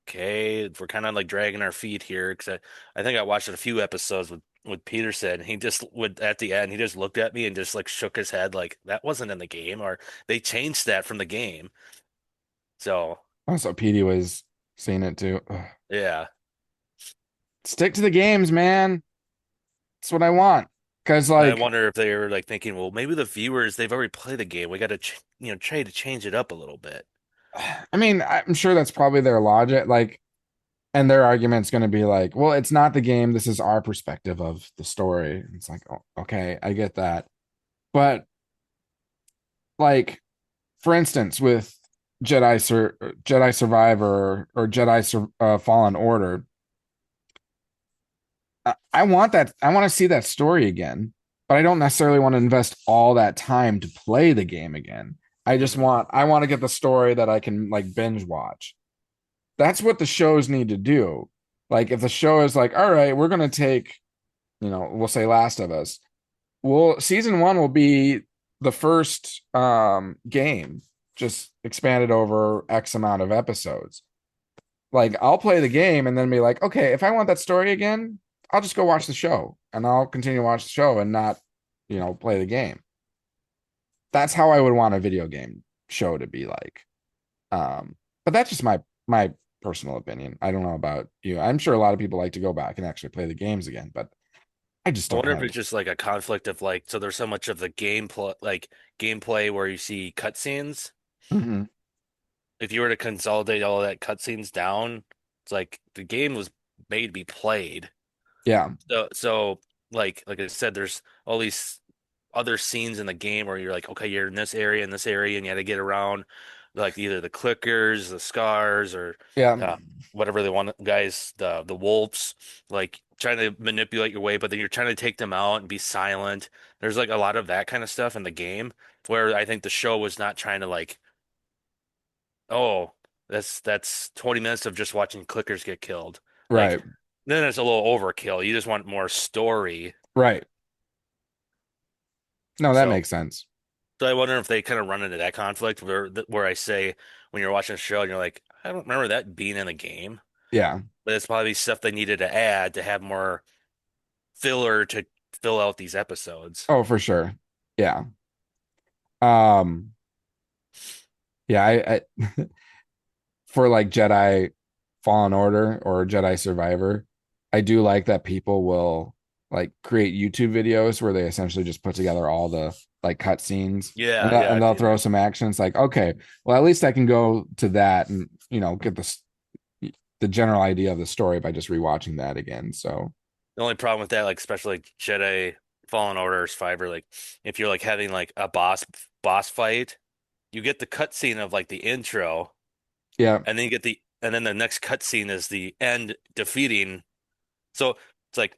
okay, we're kind of like dragging our feet here because I think I watched a few episodes with Peterson. He just would at the end, he just looked at me and just like shook his head like that wasn't in the game or they changed that from the game. So also Petey was seeing it too. Ugh. yeah, Stick to the games, man. That's what I want. Because and I like, wonder if they were like thinking, well, maybe the viewers they've already played the game. We got to try to change it up a little bit. I mean, I'm sure that's probably their logic. Like, and their argument's going to be like, well, it's not the game. This is our perspective of the story. It's like, oh, okay, I get that. But like, for instance, with Jedi Survivor or Fallen Order, I want that. I want to see that story again, but I don't necessarily want to invest all that time to play the game again. I Mhm. want to get the story that I can like binge watch. that's what the shows need to do. Like if the show is like, all right, we're gonna take, we'll say Last of Us. Well, season one will be the first game, just expanded over X amount of episodes. Like I'll play the game and then be like, okay, if I want that story again, I'll just go watch the show and I'll continue to watch the show and not, play the game. That's how I would want a video game show to be like. But that's just my personal opinion. I don't know about you. I'm sure a lot of people like to go back and actually play the games again, but I just I don't wonder if have. it's just like a conflict of like, so there's so much of the gameplay where you see cutscenes. Mhm. If you were to consolidate all of that cutscenes down, it's like the game was made to be played. Yeah, So like I said, there's all these other scenes in the game where you're like, okay, you're in this area, and you had to get around like either the clickers, the scars, or yeah, uh, whatever they want, guys, the wolves, like trying to manipulate your way, but then you're trying to take them out and be silent. There's like a lot of that kind of stuff in the game where I think the show was not trying to like, oh, that's 20 minutes of just watching clickers get killed. Like right, then it's a little overkill. You just want more story. right. No, that So makes sense. So I wonder if they kind of run into that conflict where I say when you're watching a show and you're like, I don't remember that being in the game, Yeah. but it's probably stuff they needed to add to have more filler to fill out these episodes. Oh, for sure. Yeah. Um, yeah, I for like Jedi Fallen Order or Jedi Survivor, I do like that people will like create YouTube videos where they essentially just put together all the like cut scenes and Yeah, yeah, and I've they'll seen throw that. some action. It's like, okay, well, at least I can go to that and get the general idea of the story by just rewatching that again. So The only problem with that, like especially like Jedi Fallen Order or Survivor, like if you're like having like a boss fight, you get the cutscene of like the intro, yeah, and then and then the next cutscene is the end defeating. So it's like,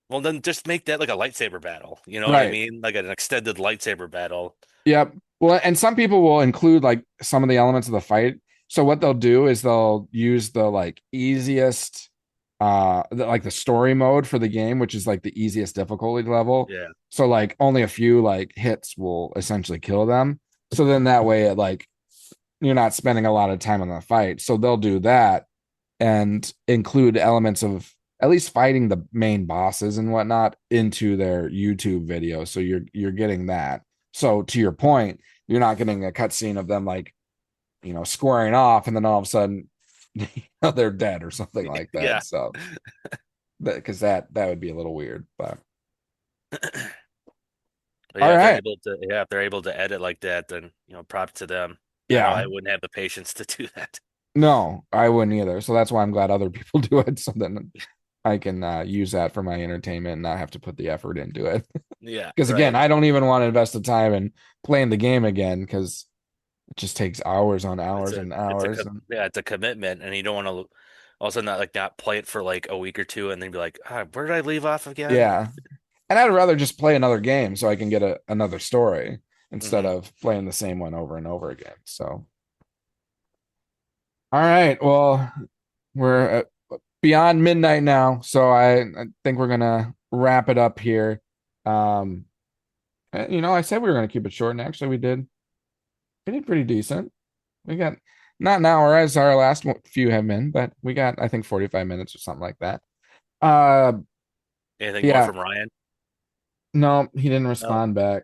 well, then just make that like a lightsaber battle. You know what I right. mean? Like an extended lightsaber battle. Yep. Well, and some people will include like some of the elements of the fight. So what they'll do is they'll use the like easiest like the story mode for the game, which is like the easiest difficulty level. Yeah. So like only a few like hits will essentially kill them. So then that way it like you're not spending a lot of time on the fight. So they'll do that and include elements of at least fighting the main bosses and whatnot into their YouTube video. So you're getting that. So to your point, you're not getting a cutscene of them like squaring off, and then all of a sudden they're dead or something like that. Yeah. So because that would be a little weird. But But all yeah, right, if they're able to edit like that, then props to them. I know yeah, I wouldn't have the patience to do that. no, I wouldn't either. So that's why I'm glad other people do it, so then I can use that for my entertainment and not have to put the effort into it. Yeah, Because again, right. I don't even want to invest the time in playing the game again because it just takes hours on hours and hours. And It's a commitment, and you don't want to also not play it for like a week or two, and then be like, where did I leave off again? yeah, and I'd rather just play another game so I can get another story instead Hmm. of playing the same one over and over again. So, all right, well, we're beyond midnight now, so I think we're gonna wrap it up here. Um, I said we were gonna keep it short, and actually we did. We did pretty decent. We got not an hour as our last few have been, but we got I think 45 minutes or something like that. Uh, Anything more yeah, from Ryan? no, he didn't No. respond back.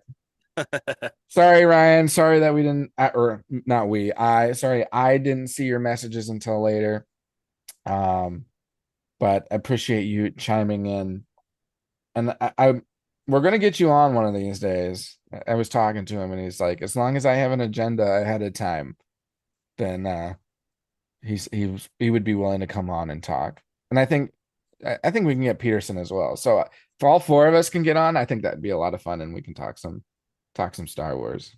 Sorry, Ryan. Sorry that we didn't, or not we. Sorry, I didn't see your messages until later. Um, but I appreciate you chiming in. And we're gonna get you on one of these days. I was talking to him, and he's like, as long as I have an agenda ahead of time, then he would be willing to come on and talk. And I think we can get Peterson as well. So if all four of us can get on, I think that'd be a lot of fun, and we can talk some Star Wars.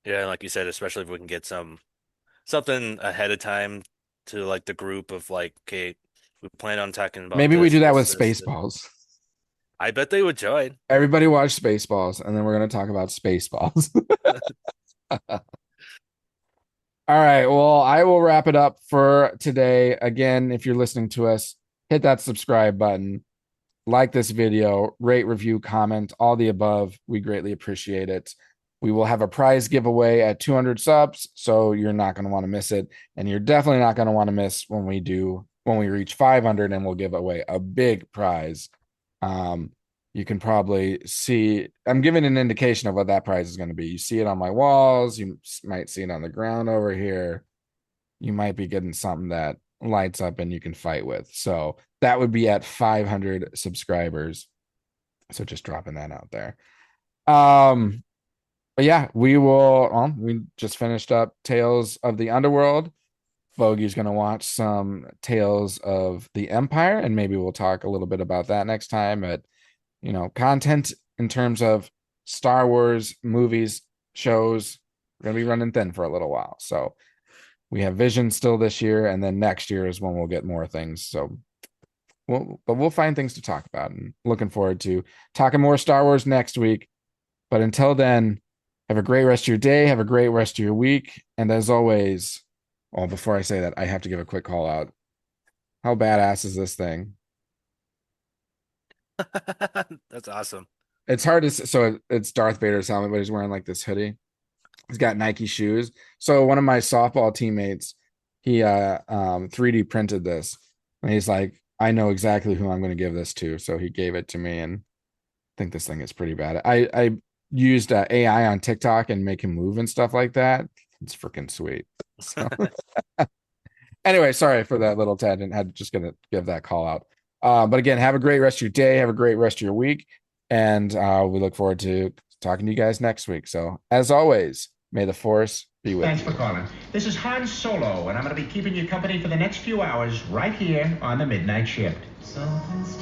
Yeah, like you said, especially if we can get something ahead of time to like the group of like, okay, we plan on talking about Maybe we do that with this. Spaceballs. I bet they would join. Everybody watch Spaceballs, and then we're going to talk about Spaceballs. All All right. Well, I will wrap it up for today. Again, if you're listening to us, hit that subscribe button, like this video, rate, review, comment, all the above. We greatly appreciate it. We will have a prize giveaway at 200 subs, so you're not going to want to miss it. And you're definitely not going to want to miss when we reach 500 and we'll give away a big prize. You can probably see, I'm giving an indication of what that prize is going to be. You see it on my walls. You might see it on the ground over here. You might be getting something that lights up and you can fight with. So that would be at 500 subscribers. So just dropping that out there. But yeah, we just finished up Tales of the Underworld. Bogey's going to watch some Tales of the Empire, and maybe we'll talk a little bit about that next time. But, content in terms of Star Wars movies, shows, we're going to be running thin for a little while. So we have Vision still this year, and then next year is when we'll get more things. So we'll find things to talk about, and looking forward to talking more Star Wars next week. But until then, have a great rest of your day. Have a great rest of your week. And as always, well, before I say that, I have to give a quick call out. How badass is this thing? That's awesome. It's hard to, so it's Darth Vader's helmet, but he's wearing like this hoodie. He's got Nike shoes. So one of my softball teammates, he 3D printed this, and he's like, I know exactly who I'm going to give this to. So he gave it to me, and I think this thing is pretty bad. I used AI on TikTok and make him move and stuff like that. It's freaking sweet. So anyway, sorry for that little tangent. Had just gonna give that call out. But again, have a great rest of your day. Have a great rest of your week, and we look forward to talking to you guys next week. So as always, may the force be with you. Thanks for calling. This is Han Solo, and I'm going to be keeping you company for the next few hours right here on the midnight shift. Something's